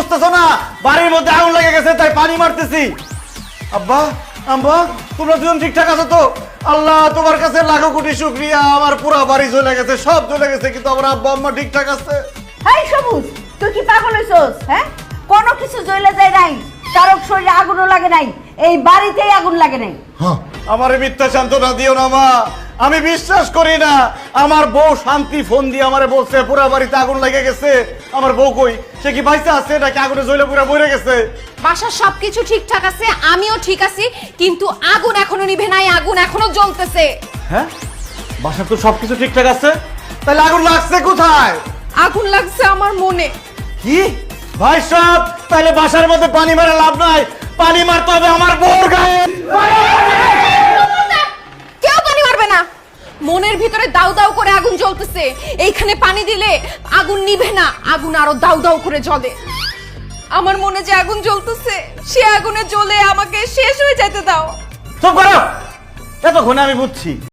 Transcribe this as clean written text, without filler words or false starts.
বুঝতেছো না বাড়ির মধ্যে আগুন লেগে গেছে তাই পানি মারতেছি। আব্বা আম্মা তোমরা দুজন ঠিকঠাক আছো তো? আল্লাহ তোমার কাছে লাখো কোটি শুকরিয়া, আমার পুরো বাড়ি জ্বলে গেছে, সব জ্বলে গেছে, কিন্তু আমার আব্বা আম্মা ঠিকঠাক আছে। এই সবুজ, তুই কি পাগল হইছস? হ্যাঁ, কোনো কিছু জ্বলে যায় নাই, কারো শরীরে আগুনও লাগে নাই, এই বাড়িতেই আগুন লাগে নাই। আমারে মিথ্যা সান্ত্বনা দিও না মা, আমি বিশ্বাস করি না। আমার বউ শান্তি ফোন দিয়ে আমারে বলছে পুরো বাড়িতে আগুন লেগে গেছে। আমার বউ কই? সে কি বাইসা আছে নাকি আগুনে জ্বলে পুরো মরে গেছে? বাসার সবকিছু ঠিকঠাক আছে, আমিও ঠিক আছি, কিন্তু আগুন এখনো নিভে নাই, আগুন এখনো জ্বলতেছে। হ্যাঁ, বাসার তো সবকিছু ঠিকঠাক আছে, তাহলে আগুন লাগছে কোথায়? আগুন লাগছে আমার মনে। কি ভাই সব? তাহলে বাসার মধ্যে পানি মারা লাভ নাই, পানি মারতে হবে আমার বউর গায়ে। কেউ পানি মারবে না, মনের ভিতরে দাউ দাউ করে আগুন জ্বলতেছে, এইখানে পানি দিলে আগুন নিভে না, আগুন আরো দাউ দাউ করে জ্বলে। আমার মনে যে আগুন জ্বলতেছে, সে আগুনে জ্বলে আমাকে শেষ হয়ে যেতে দাও। চুপ করো, এতক্ষণে আমি বুঝছি